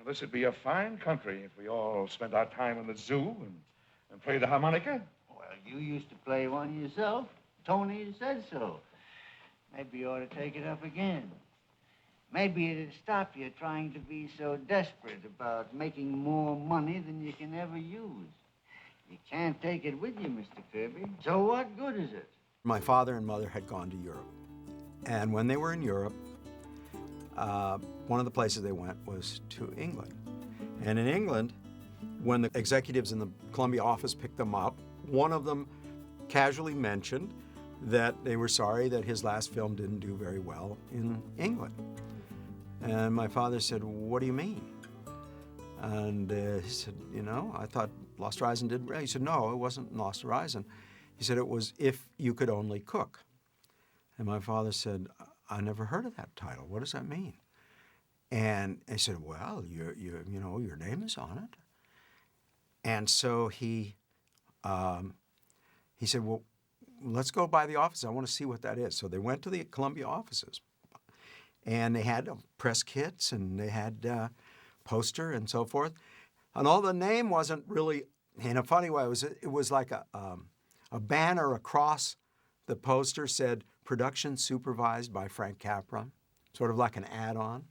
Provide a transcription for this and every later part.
This would be a fine country if we all spent our time in the zoo and played the harmonica. Well, you used to play one yourself. Tony said so. Maybe you ought to take it up again. Maybe it'd stop you trying to be so desperate about making more money than you can ever use. You can't take it with you, Mr. Kirby. So what good is it? My father and mother had gone to Europe. And when they were in Europe, one of the places they went was to England. And in England, when the executives in the Columbia office picked them up, one of them casually mentioned that they were sorry that his last film didn't do very well in England. And my father said, "What do you mean?" And he said, "You know, I thought Lost Horizon did well." He said, "No, it wasn't Lost Horizon." He said, "It was If You Could Only Cook." And my father said, "I never heard of that title. What does that mean?" And he said, "Well, your name is on it." And so he said, "Well, let's go by the office. I want to see what that is." So they went to the Columbia offices, and they had press kits, and they had poster and so forth. And although the name wasn't really, in a funny way, it was like a banner across the poster said, "Production supervised by Frank Capra," sort of like an add-on.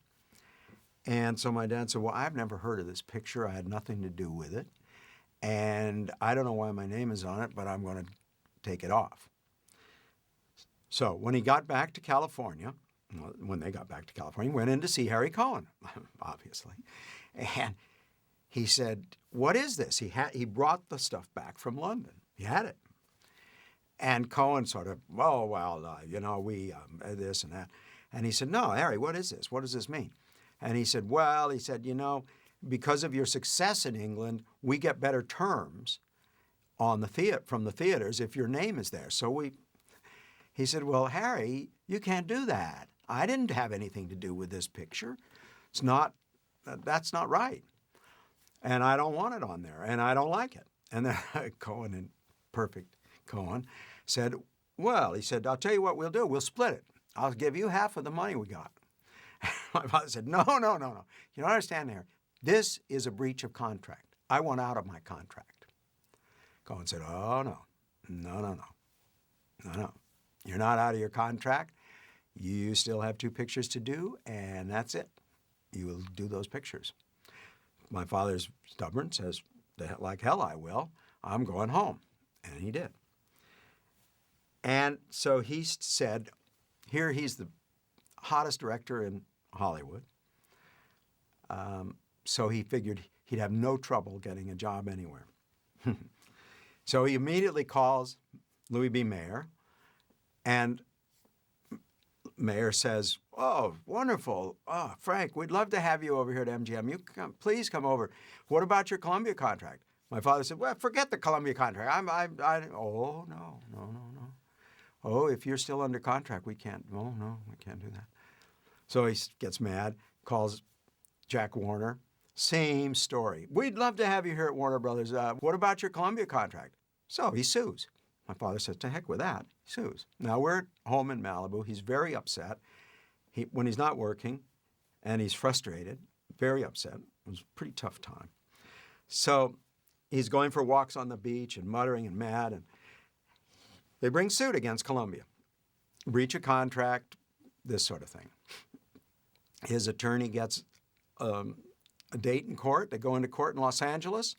And so my dad said, "Well, I've never heard of this picture. I had nothing to do with it. And I don't know why my name is on it, but I'm going to take it off." So when he got back to California, when they got back to California, he went in to see Harry Cohen, obviously. And he said, "What is this?" He brought the stuff back from London. He had it. And Cohen sort of, we this and that. And he said, "No, Harry, what is this? What does this mean?" And he said, "Because of your success in England, we get better terms on from the theaters if your name is there." He said, "Well, Harry, you can't do that. I didn't have anything to do with this picture. That's not right. And I don't want it on there, and I don't like it." And then Cohen, in perfect Cohen, said, "Well," he said, "I'll tell you what we'll do. We'll split it. I'll give you half of the money we got." My father said, No. You don't understand, Harry. This is a breach of contract. I want out of my contract." Cohen said, "Oh, no. You're not out of your contract. You still have 2 pictures to do, and that's it. You will do those pictures." My father's stubborn, says, "Like hell I will. I'm going home." And he did. And so he said, here he's the hottest director in Hollywood. So he figured he'd have no trouble getting a job anywhere. So he immediately calls Louis B. Mayer, and Mayer says, "Oh, wonderful. Oh, Frank, we'd love to have you over here at MGM. Please come over. What about your Columbia contract?" My father said, "Well, forget the Columbia contract. Oh, no. Oh, if you're still under contract, we can't. Oh, no, we can't do that." So he gets mad, calls Jack Warner. Same story. "We'd love to have you here at Warner Brothers. What about your Columbia contract?" So he sues. My father says, "To heck with that." He sues. Now we're at home in Malibu. He's very upset. When he's not working, and he's frustrated, very upset. It was a pretty tough time. So he's going for walks on the beach and muttering and mad, and they bring suit against Columbia. Breach of contract, this sort of thing. His attorney gets a date in court. They go into court in Los Angeles.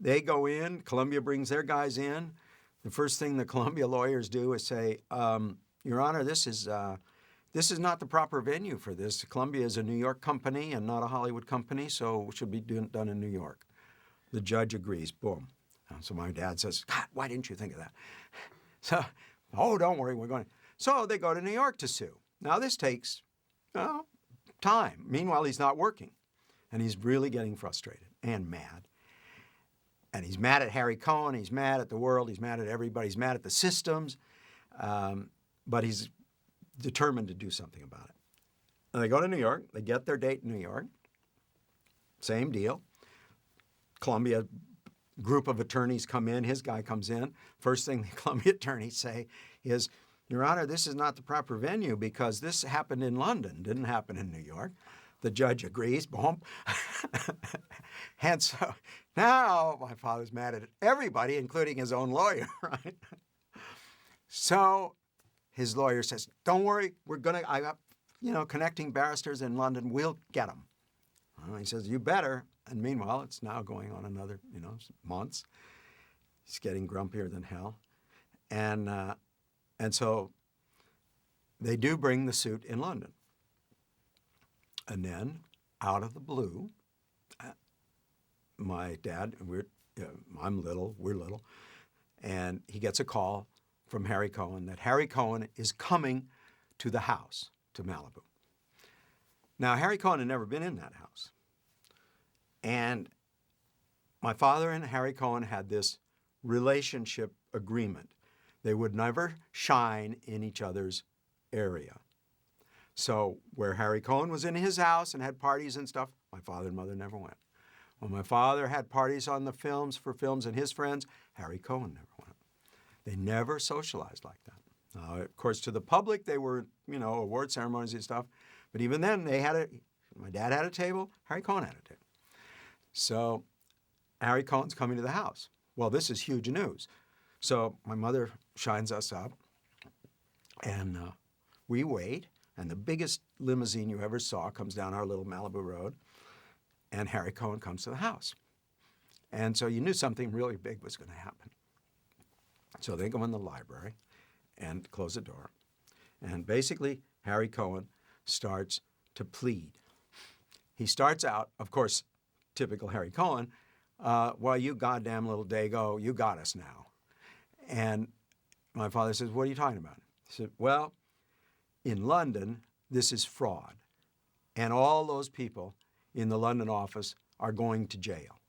They go in. Columbia brings their guys in. The first thing the Columbia lawyers do is say, "Your Honor, this is not the proper venue for this. Columbia is a New York company and not a Hollywood company, so it should be done in New York." The judge agrees. Boom. So my dad says, "God, why didn't you think of that?" So, "Oh, don't worry, we're going." So they go to New York to sue. Now this takes time. Meanwhile, he's not working, and he's really getting frustrated and mad. And he's mad at Harry Cohen. He's mad at the world. He's mad at everybody. He's mad at the systems. But he's determined to do something about it. And they go to New York. They get their date in New York. Same deal. Columbia group of attorneys come in. His guy comes in. First thing the Columbia attorneys say is, "Your Honor, this is not the proper venue because this happened in London, didn't happen in New York. The judge agrees, boom. And so now my father's mad at everybody, including his own lawyer, right? So his lawyer says, don't worry, I got, connecting barristers in London, we'll get them. Well, he says, you better. And meanwhile, it's now going on another, months. He's getting grumpier than hell. And so they do bring the suit in London. And then, out of the blue, my dad, I'm little, we're little, and he gets a call from Harry Cohen that Harry Cohen is coming to the house, to Malibu. Now, Harry Cohen had never been in that house. And my father and Harry Cohen had this relationship agreement. They would never shine in each other's area. So where Harry Cohen was in his house and had parties and stuff, my father and mother never went. When my father had parties on the films for films and his friends, Harry Cohen never went. They never socialized like that. Now, of course, to the public, they were, award ceremonies and stuff. But even then, my dad had a table, Harry Cohen had a table. So Harry Cohen's coming to the house. Well, this is huge news. So my mother shines us up, and we wait, and the biggest limousine you ever saw comes down our little Malibu road, and Harry Cohen comes to the house. And so you knew something really big was going to happen. So they go in the library and close the door, and basically Harry Cohen starts to plead. He starts out, of course, typical Harry Cohen, well, you goddamn little Dago, you got us now. And my father says, what are you talking about? He said, well, in London, this is fraud. And all those people in the London office are going to jail.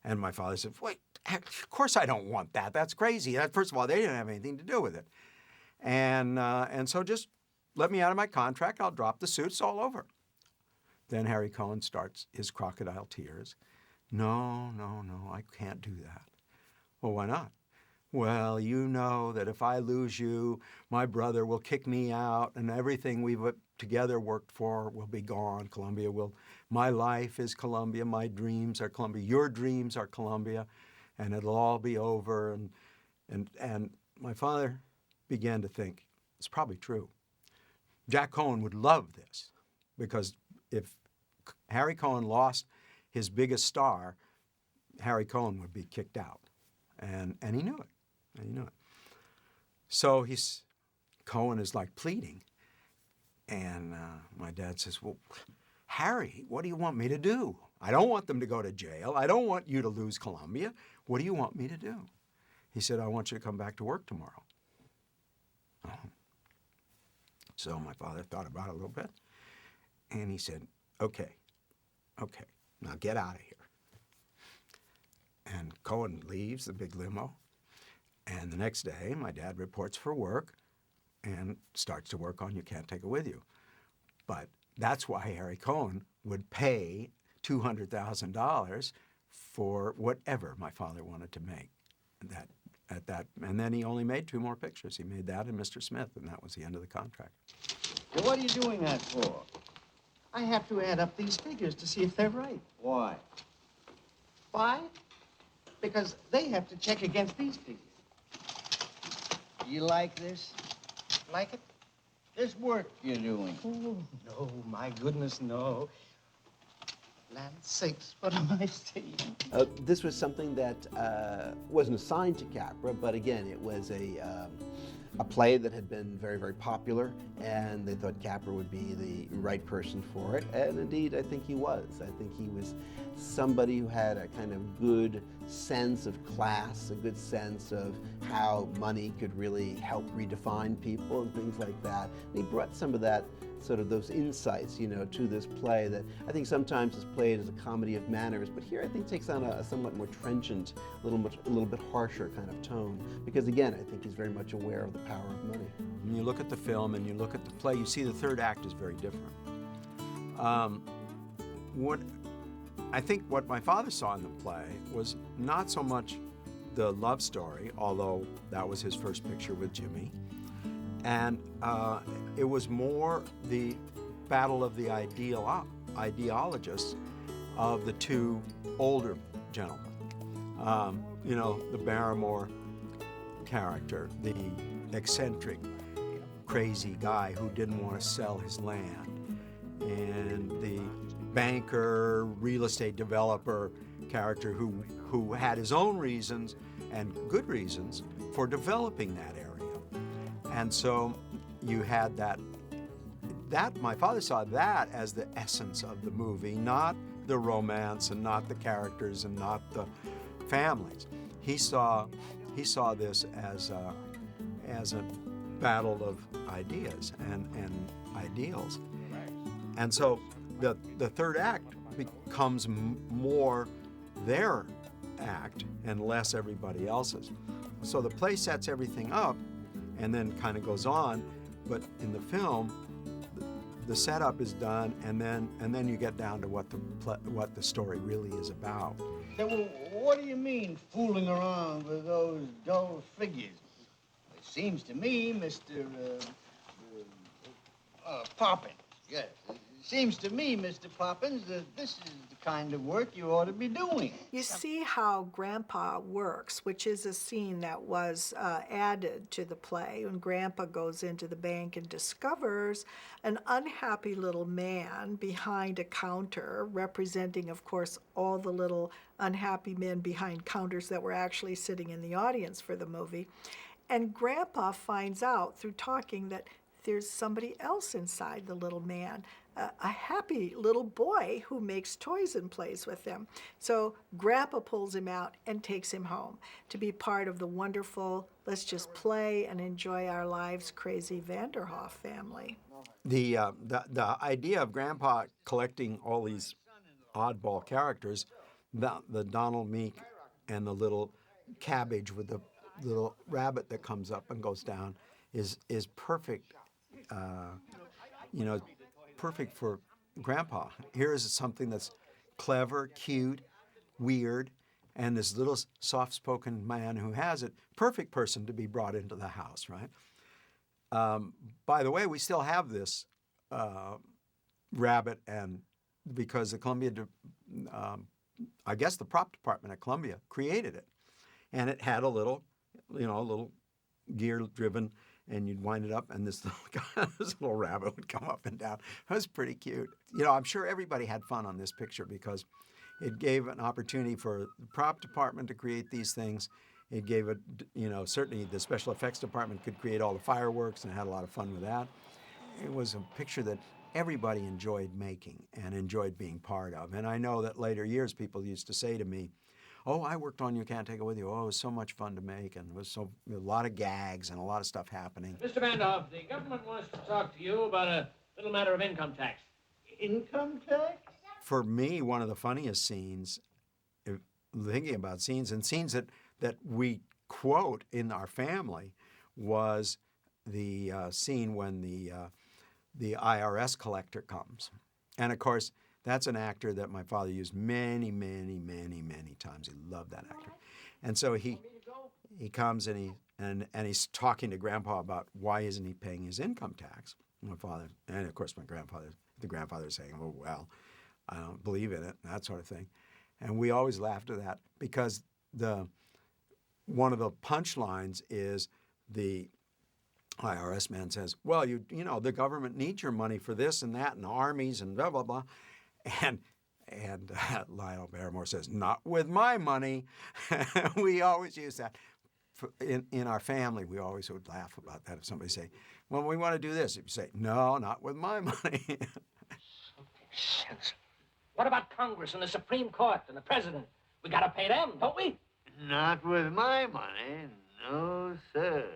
And my father said, wait, of course I don't want that. That's crazy. First of all, they didn't have anything to do with it. And so just let me out of my contract. I'll drop the suit. It's all over. Then Harry Cohen starts his crocodile tears. No, I can't do that. Well, why not? Well, you know that if I lose you, my brother will kick me out and everything we've together worked for will be gone. My life is Columbia. My dreams are Columbia. Your dreams are Columbia. And it'll all be over. And my father began to think, it's probably true. Jack Cohen would love this because if Harry Cohen lost his biggest star, Harry Cohen would be kicked out. And he knew it. So Cohen is like pleading. And my dad says, well, Harry, what do you want me to do? I don't want them to go to jail. I don't want you to lose Columbia. What do you want me to do? He said, I want you to come back to work tomorrow. Oh. So my father thought about it a little bit. And he said, okay, now get out of here. And Cohen leaves the big limo. And the next day, my dad reports for work and starts to work on You Can't Take It With You. But that's why Harry Cohen would pay $200,000 for whatever my father wanted to make and then he only made 2 more pictures. He made that and Mr. Smith, and that was the end of the contract. So what are you doing that for? I have to add up these figures to see if they're right. Why? Why? Because they have to check against these figures. You like this? Like it? This work you're doing? Oh, no, my goodness, no. Land sakes, what am I saying? This was something that wasn't assigned to Capra, but again, it was a play that had been very, very popular, and they thought Capra would be the right person for it, and indeed, I think he was. I think he was somebody who had a kind of good sense of class, a good sense of how money could really help redefine people and things like that. And he brought some of that, sort of those insights, to this play that I think sometimes is played as a comedy of manners, but here I think takes on a somewhat more trenchant, a little bit harsher kind of tone, because again, I think he's very much aware of the power of money. When you look at the film and you look at the play, you see the third act is very different. I think what my father saw in the play was not so much the love story, although that was his first picture with Jimmy, and it was more the battle of the ideologists of the two older gentlemen. You know, the Barrymore character, the eccentric, crazy guy who didn't want to sell his land, and the banker, real estate developer character who had his own reasons and good reasons for developing that area. And so you had that my father saw that as the essence of the movie, not the romance and not the characters and not the families. He saw this as a battle of ideas and ideals. And so the third act becomes more their act and less everybody else's. So the play sets everything up and then kind of goes on, but in the film, the setup is done, and then you get down to what the story really is about. Then, well, what do you mean, fooling around with those dull figures? It seems to me, Mr. Poppins, yes. It seems to me, Mr. Poppins, that this is the kind of work you ought to be doing. You see how Grandpa works, which is a scene that was added to the play. When Grandpa goes into the bank and discovers an unhappy little man behind a counter, representing, of course, all the little unhappy men behind counters that were actually sitting in the audience for the movie. And Grandpa finds out through talking that there's somebody else inside the little man, a happy little boy who makes toys and plays with them. So Grandpa pulls him out and takes him home to be part of the wonderful, let's just play and enjoy our lives, crazy Vanderhoff family. The idea of Grandpa collecting all these oddball characters, the Donald Meek and the little cabbage with the little rabbit that comes up and goes down, is perfect. Perfect for Grandpa. Here is something that's clever, cute, weird, and this little soft-spoken man who has it, perfect person to be brought into the house, right? By the way, we still have this rabbit, and because the Columbia, I guess the prop department at Columbia created it, and it had a little gear-driven, and you'd wind it up, and this little rabbit would come up and down. It was pretty cute. You know, I'm sure everybody had fun on this picture because it gave an opportunity for the prop department to create these things. It gave it, certainly the special effects department could create all the fireworks and had a lot of fun with that. It was a picture that everybody enjoyed making and enjoyed being part of. And I know that later years people used to say to me, "Oh, I worked on You Can't Take It With You. Oh, it was so much fun to make, and it was a lot of gags and a lot of stuff happening." Mr. Vanderhoff, the government wants to talk to you about a little matter of income tax. Income tax? For me, one of the funniest scenes, thinking about scenes that we quote in our family, was the scene when the IRS collector comes. And of course, that's an actor that my father used many, many, many, many times. He loved that actor. And so he comes and he's talking to Grandpa about why isn't he paying his income tax. My father, and of course the grandfather is saying, "Oh, well, I don't believe in it," and that sort of thing. And we always laughed at that because one of the punchlines is the IRS man says, "Well, the government needs your money for this and that and armies and blah, blah, blah." And Lionel Barrymore says, "Not with my money." We always use that. In our family, we always would laugh about that. If somebody say, "Well, we want to do this," you say, "No, not with my money." Sense. What about Congress and the Supreme Court and the President? We got to pay them, don't we? Not with my money, no, sir.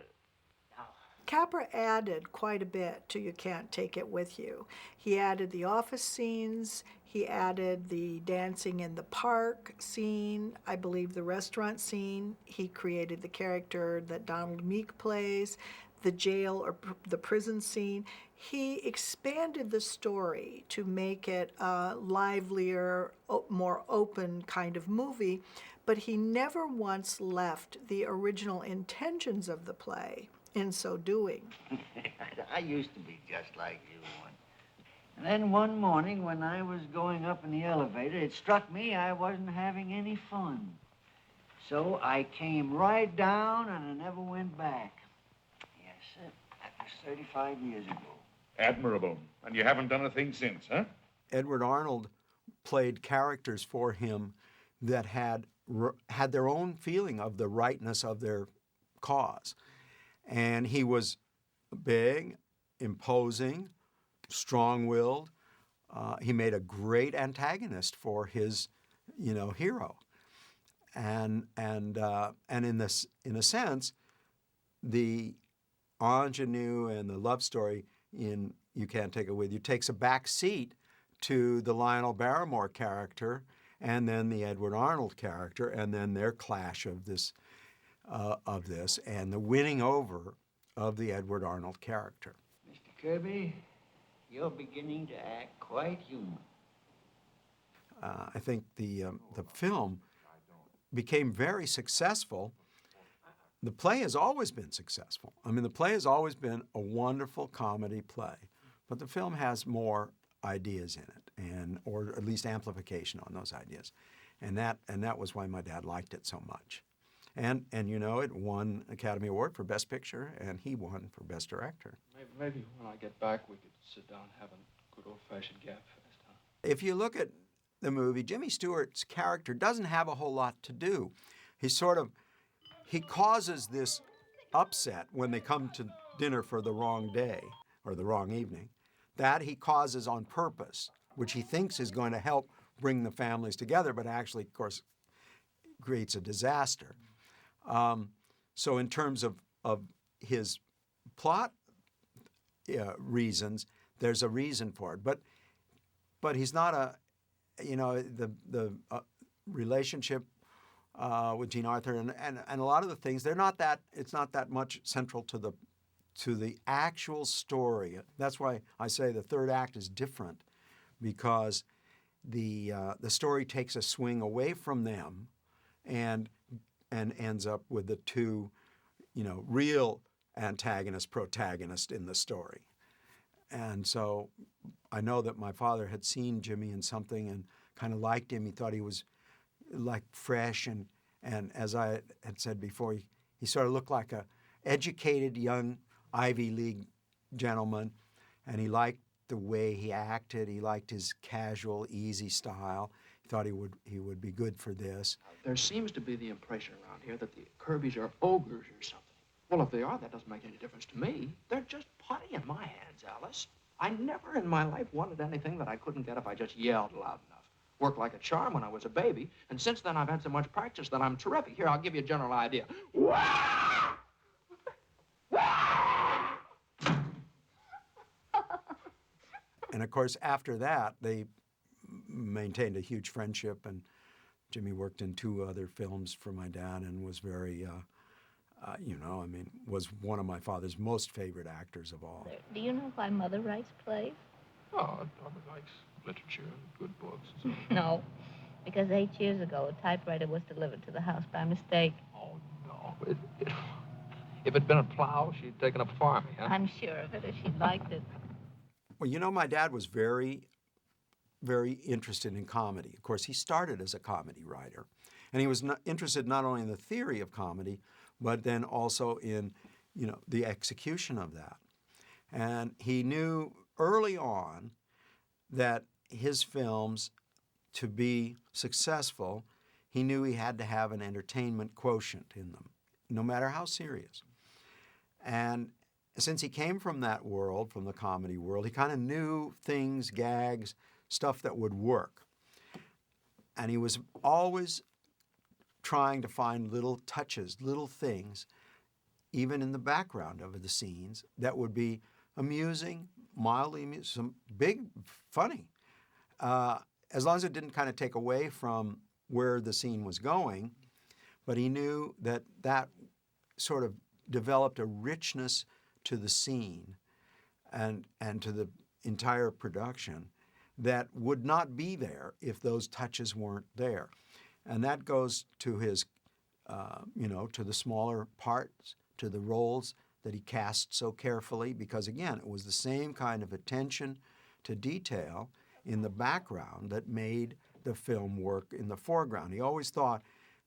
Capra added quite a bit to You Can't Take It With You. He added the office scenes, he added the dancing in the park scene, I believe the restaurant scene. He created the character that Donald Meek plays, the jail or the prison scene. He expanded the story to make it a livelier, more open kind of movie, but he never once left the original intentions of the play in so doing. I used to be just like you once. And then one morning when I was going up in the elevator, it struck me I wasn't having any fun. So I came right down and I never went back. Yes, sir. That was 35 years ago. Admirable. And you haven't done a thing since, huh? Edward Arnold played characters for him that had their own feeling of the rightness of their cause. And he was big, imposing, strong-willed. He made a great antagonist for his, hero. And in a sense, the ingenue and the love story in You Can't Take It With You takes a back seat to the Lionel Barrymore character and then the Edward Arnold character, and then their clash of this and the winning over of the Edward Arnold character. Mr. Kirby, you're beginning to act quite human. I think the film became very successful. The play has always been successful. I mean, the play has always been a wonderful comedy play, but the film has more ideas in it, or at least amplification on those ideas, and that was why my dad liked it so much. And it won Academy Award for Best Picture, and he won for Best Director. Maybe when I get back, we could sit down and have a good old-fashioned gab fest, huh? If you look at the movie, Jimmy Stewart's character doesn't have a whole lot to do. He causes this upset when they come to dinner for the wrong day or the wrong evening. That he causes on purpose, which he thinks is going to help bring the families together, but actually, of course, creates a disaster. So in terms of his plot reasons, there's a reason for it. But he's not the relationship with Jean Arthur and a lot of the things, it's not that much central to the actual story. That's why I say the third act is different, because the story takes a swing away from them and ends up with the two, real protagonist in the story. And so I know that my father had seen Jimmy in something and kind of liked him. He thought he was like fresh, and as I had said before, he sort of looked like a educated young Ivy League gentleman, and he liked the way he acted. He liked his casual, easy style. He thought he would be good for this. There seems to be the impression around here that the Kirbys are ogres or something. Well, if they are, that doesn't make any difference to me. They're just putty in my hands, Alice. I never in my life wanted anything that I couldn't get if I just yelled loud enough. Worked like a charm when I was a baby, and since then I've had so much practice that I'm terrific. Here, I'll give you a general idea. And of course, after that, they maintained a huge friendship, and Jimmy worked in 2 other films for my dad and was very, was one of my father's most favorite actors of all. Do you know why Mother writes plays? Oh, Mother likes literature and good books. So. No, because 8 years ago, a typewriter was delivered to the house by mistake. Oh, no. If it'd been a plow, she'd taken up farming, huh? I'm sure of it if she liked it. Well, my dad was very, very interested in comedy. Of course, he started as a comedy writer, and he was interested not only in the theory of comedy, but then also in, the execution of that. And he knew early on that his films, to be successful, he knew he had to have an entertainment quotient in them, no matter how serious. And since he came from that world, from the comedy world, he kind of knew things, gags, stuff that would work. And he was always trying to find little touches, little things, even in the background of the scenes, that would be amusing, mildly amusing, some big, funny. As long as it didn't kind of take away from where the scene was going, but he knew that sort of developed a richness to the scene and to the entire production that would not be there if those touches weren't there. And that goes to his, to the smaller parts, to the roles that he cast so carefully, because again, it was the same kind of attention to detail in the background that made the film work in the foreground. He always thought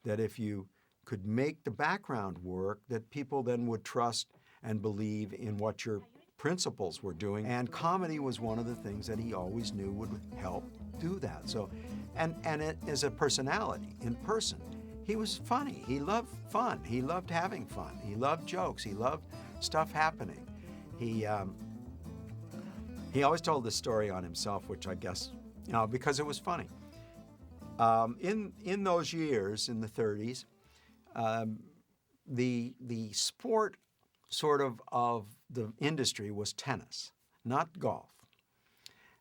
that if you could make the background work, that people then would trust and believe in what your principals were doing. And comedy was one of the things that he always knew would help do that. So, and it, as a personality, in person, he was funny. He loved fun. He loved having fun. He loved jokes. He loved stuff happening. He always told this story on himself, which I guess, because it was funny. In those years, in the 30s, the sport sort of the industry was tennis, not golf.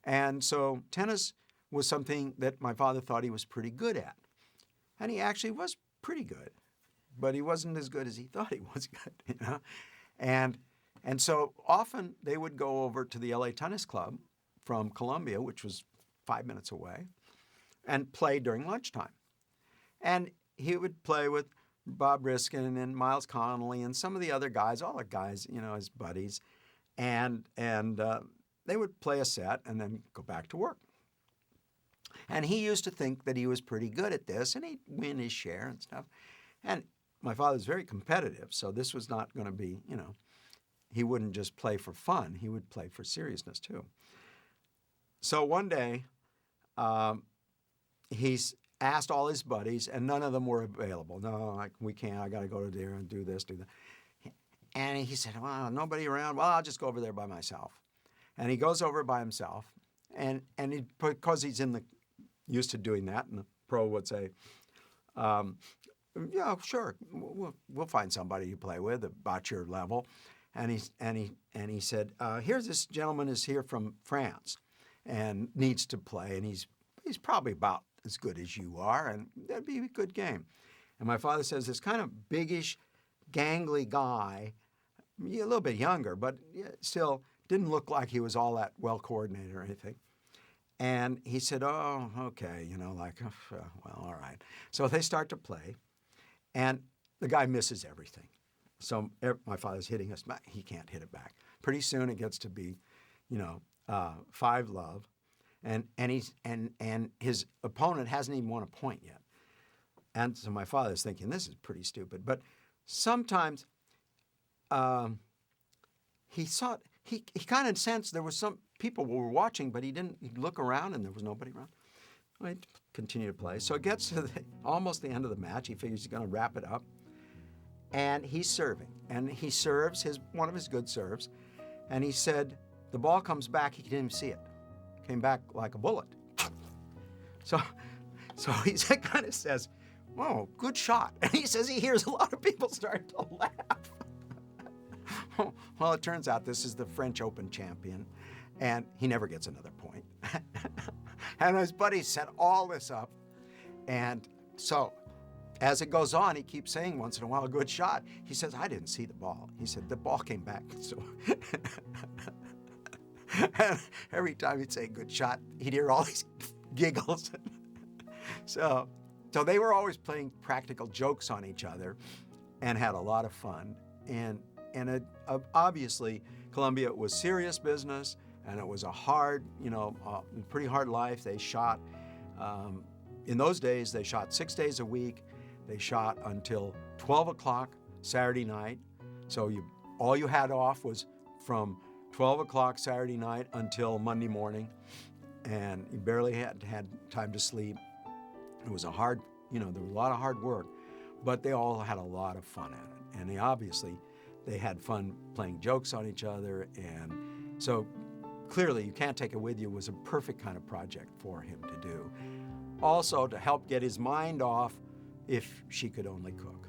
And so tennis was something that my father thought he was pretty good at. And he actually was pretty good, but he wasn't as good as he thought he was good, And so often they would go over to the LA Tennis Club from Columbia, which was 5 minutes away, and play during lunchtime. And he would play with Bob Riskin and Miles Connolly and some of the other guys, all the guys, his buddies. And they would play a set and then go back to work. And he used to think that he was pretty good at this, and he'd win his share and stuff. And my father's very competitive, so this was not going to be, he wouldn't just play for fun. He would play for seriousness, too. So one day, he's asked all his buddies, and none of them were available. No, we can't. I got to go to there and do this, do that. And he said, well, nobody around. Well, I'll just go over there by myself. And he goes over by himself, and because he's used to doing that, and the pro would say, yeah, sure, we'll find somebody you play with about your level. And he said, here's this gentleman is here from France and needs to play, and he's probably about as good as you are, and that'd be a good game. And my father says this kind of biggish, gangly guy, a little bit younger, but still didn't look like he was all that well coordinated or anything. And he said, oh, okay, well, all right. So they start to play, and the guy misses everything. So my father's hitting us back. He can't hit it back. Pretty soon it gets to be, 5-love, and his opponent hasn't even won a point yet. And so my father's thinking, this is pretty stupid. But sometimes he kind of sensed there was some people who were watching, but he'd look around and there was nobody around. Well, he'd continue to play. So it gets to almost the end of the match. He figures he's going to wrap it up. And he's serving. And he serves one of his good serves. And he said, the ball comes back, he didn't even see it. Came back like a bullet. So he kind of says, oh, good shot. And he says he hears a lot of people starting to laugh. Well, it turns out this is the French Open champion, and he never gets another point. And his buddies set all this up. And so as it goes on, he keeps saying once in a while, good shot. He says, I didn't see the ball. He said, the ball came back. So and every time he'd say good shot, he'd hear all these giggles. So they were always playing practical jokes on each other and had a lot of fun. And obviously, Columbia was serious business, and it was a hard, pretty hard life. They shot, in those days, they shot 6 days a week. They shot until 12 o'clock Saturday night. So all you had off was from 12 o'clock Saturday night until Monday morning, and you barely had time to sleep. It was there was a lot of hard work, but they all had a lot of fun at it. And they had fun playing jokes on each other. And so clearly, You Can't Take It With You was a perfect kind of project for him to do. Also, to help get his mind off if she could only cook.